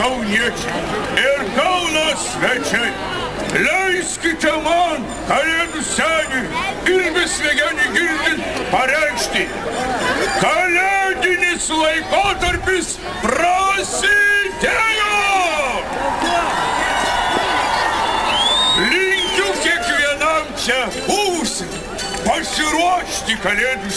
kauniečiai ir Kauno svečiai, leiskite man, kalėdų seniui ir besmegeniui girdint, pareikšti, kalėdinis laikotarpis prasidėjo! Linkiu kiekvienam čia būsim pasiruošti kalėdų